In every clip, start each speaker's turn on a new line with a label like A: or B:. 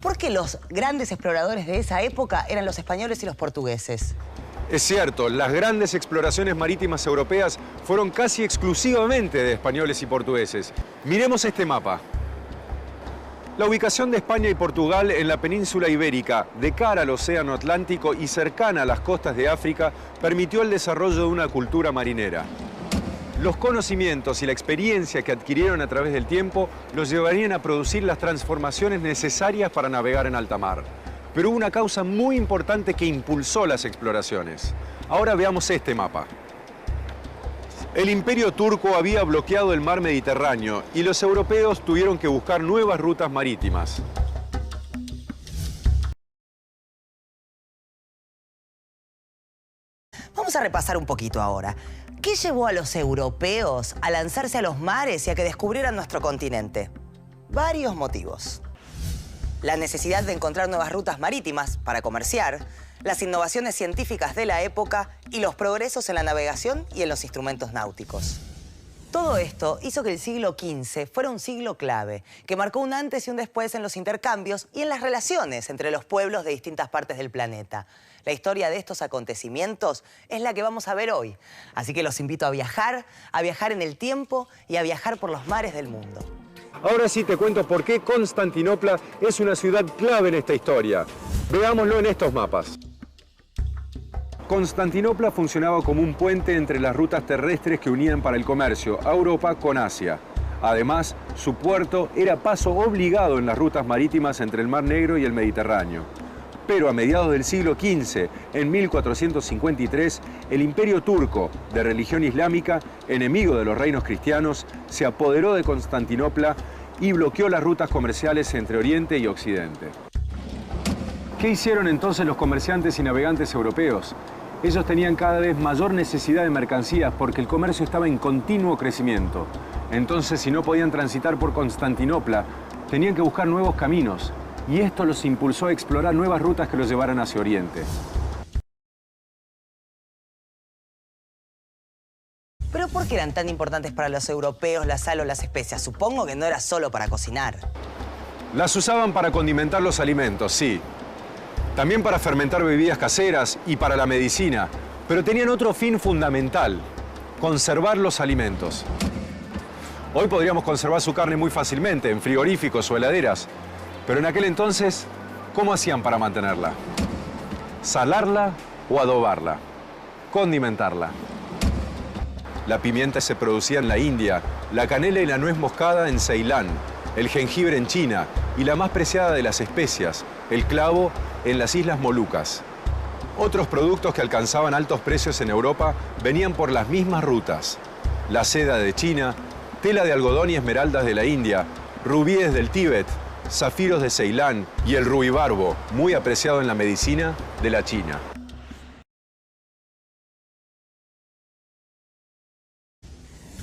A: Porque los grandes exploradores de esa época eran los españoles y los portugueses.
B: Es cierto, las grandes exploraciones marítimas europeas fueron casi exclusivamente de españoles y portugueses. Miremos este mapa. La ubicación de España y Portugal en la península ibérica, de cara al océano Atlántico y cercana a las costas de África, permitió el desarrollo de una cultura marinera. Los conocimientos y la experiencia que adquirieron a través del tiempo los llevarían a producir las transformaciones necesarias para navegar en alta mar. Pero hubo una causa muy importante que impulsó las exploraciones. Ahora veamos este mapa. El Imperio Turco había bloqueado el mar Mediterráneo y los europeos tuvieron que buscar nuevas rutas marítimas.
A: Vamos a repasar un poquito ahora. ¿Qué llevó a los europeos a lanzarse a los mares y a que descubrieran nuestro continente? Varios motivos. La necesidad de encontrar nuevas rutas marítimas para comerciar, las innovaciones científicas de la época y los progresos en la navegación y en los instrumentos náuticos. Todo esto hizo que el siglo XV fuera un siglo clave, que marcó un antes y un después en los intercambios y en las relaciones entre los pueblos de distintas partes del planeta. La historia de estos acontecimientos es la que vamos a ver hoy. Así que los invito a viajar en el tiempo y a viajar por los mares del mundo.
B: Ahora sí te cuento por qué Constantinopla es una ciudad clave en esta historia. Veámoslo en estos mapas. Constantinopla funcionaba como un puente entre las rutas terrestres que unían para el comercio a Europa con Asia. Además, su puerto era paso obligado en las rutas marítimas entre el Mar Negro y el Mediterráneo. Pero a mediados del siglo XV, en 1453, el Imperio Turco, de religión islámica, enemigo de los reinos cristianos, se apoderó de Constantinopla y bloqueó las rutas comerciales entre Oriente y Occidente. ¿Qué hicieron entonces los comerciantes y navegantes europeos? Ellos tenían cada vez mayor necesidad de mercancías porque el comercio estaba en continuo crecimiento. Entonces, si no podían transitar por Constantinopla, tenían que buscar nuevos caminos. Y esto los impulsó a explorar nuevas rutas que los llevaran hacia Oriente.
A: ¿Pero por qué eran tan importantes para los europeos la sal o las especias? Supongo que no era solo para cocinar.
B: Las usaban para condimentar los alimentos, sí. También para fermentar bebidas caseras y para la medicina. Pero tenían otro fin fundamental: conservar los alimentos. Hoy podríamos conservar su carne muy fácilmente en frigoríficos o heladeras. Pero en aquel entonces, ¿cómo hacían para mantenerla? Salarla o adobarla. Condimentarla. La pimienta se producía en la India, la canela y la nuez moscada en Ceilán, el jengibre en China y la más preciada de las especias, el clavo, en las Islas Molucas. Otros productos que alcanzaban altos precios en Europa venían por las mismas rutas. La seda de China, tela de algodón y esmeraldas de la India, rubíes del Tíbet, zafiros de Ceilán y el ruibarbo, muy apreciado en la medicina, de la China.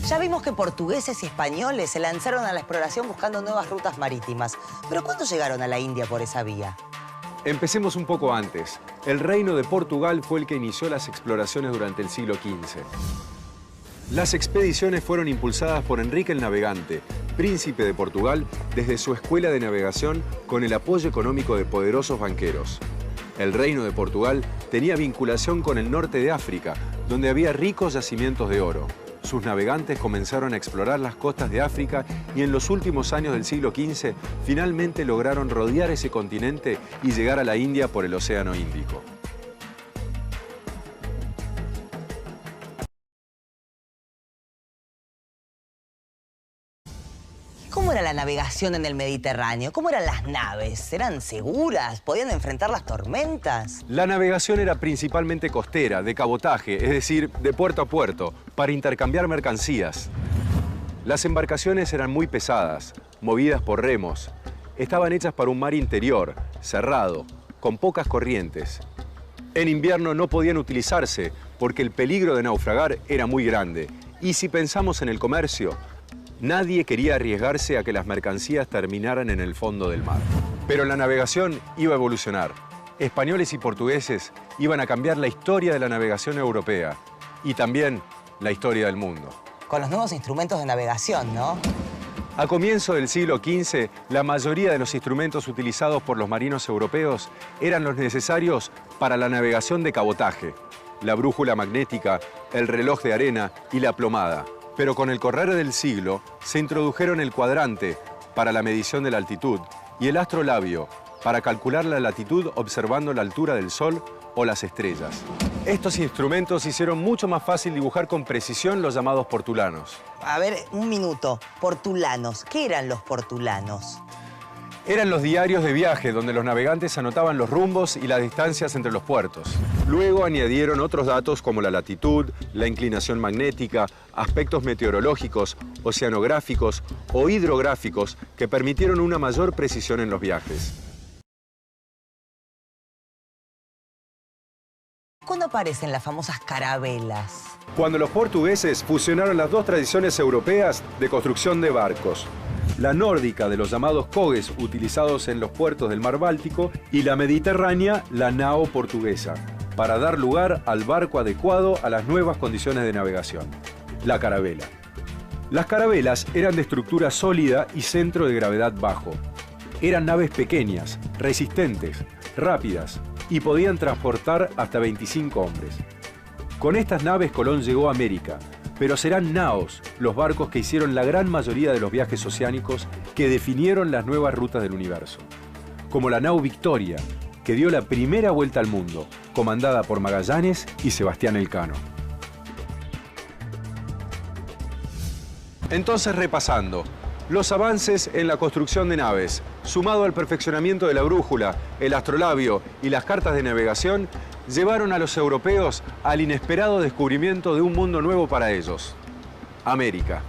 A: Ya vimos que portugueses y españoles se lanzaron a la exploración buscando nuevas rutas marítimas. ¿Pero cuándo llegaron a la India por esa vía?
B: Empecemos un poco antes. El reino de Portugal fue el que inició las exploraciones durante el siglo XV. Las expediciones fueron impulsadas por Enrique el Navegante, príncipe de Portugal, desde su escuela de navegación con el apoyo económico de poderosos banqueros. El reino de Portugal tenía vinculación con el norte de África, donde había ricos yacimientos de oro. Sus navegantes comenzaron a explorar las costas de África y en los últimos años del siglo XV finalmente lograron rodear ese continente y llegar a la India por el Océano Índico.
A: ¿Cómo era la navegación en el Mediterráneo? ¿Cómo eran las naves? ¿Eran seguras? ¿Podían enfrentar las tormentas?
B: La navegación era principalmente costera, de cabotaje, es decir, de puerto a puerto, para intercambiar mercancías. Las embarcaciones eran muy pesadas, movidas por remos. Estaban hechas para un mar interior, cerrado, con pocas corrientes. En invierno no podían utilizarse porque el peligro de naufragar era muy grande. Y si pensamos en el comercio, nadie quería arriesgarse a que las mercancías terminaran en el fondo del mar. Pero la navegación iba a evolucionar. Españoles y portugueses iban a cambiar la historia de la navegación europea y también la historia del mundo.
A: Con los nuevos instrumentos de navegación, ¿no?
B: A comienzos del siglo XV, la mayoría de los instrumentos utilizados por los marinos europeos eran los necesarios para la navegación de cabotaje: la brújula magnética, el reloj de arena y la plomada. Pero con el correr del siglo se introdujeron el cuadrante para la medición de la altitud y el astrolabio para calcular la latitud observando la altura del Sol o las estrellas. Estos instrumentos hicieron mucho más fácil dibujar con precisión los llamados portulanos.
A: A ver, un minuto. Portulanos. ¿Qué eran los portulanos?
B: Eran los diarios de viaje donde los navegantes anotaban los rumbos y las distancias entre los puertos. Luego añadieron otros datos como la latitud, la inclinación magnética, aspectos meteorológicos, oceanográficos o hidrográficos que permitieron una mayor precisión en los viajes.
A: ¿Cuándo aparecen las famosas carabelas?
B: Cuando los portugueses fusionaron las dos tradiciones europeas de construcción de barcos: la nórdica de los llamados cogues utilizados en los puertos del mar Báltico y la mediterránea, la nao portuguesa, para dar lugar al barco adecuado a las nuevas condiciones de navegación: la carabela. Las carabelas eran de estructura sólida y centro de gravedad bajo. Eran naves pequeñas, resistentes, rápidas y podían transportar hasta 25 hombres. Con estas naves Colón llegó a América, pero serán naos los barcos que hicieron la gran mayoría de los viajes oceánicos que definieron las nuevas rutas del universo. Como la nao Victoria, que dio la primera vuelta al mundo, comandada por Magallanes y Sebastián Elcano. Entonces, repasando, los avances en la construcción de naves, sumado al perfeccionamiento de la brújula, el astrolabio y las cartas de navegación, llevaron a los europeos al inesperado descubrimiento de un mundo nuevo para ellos: América.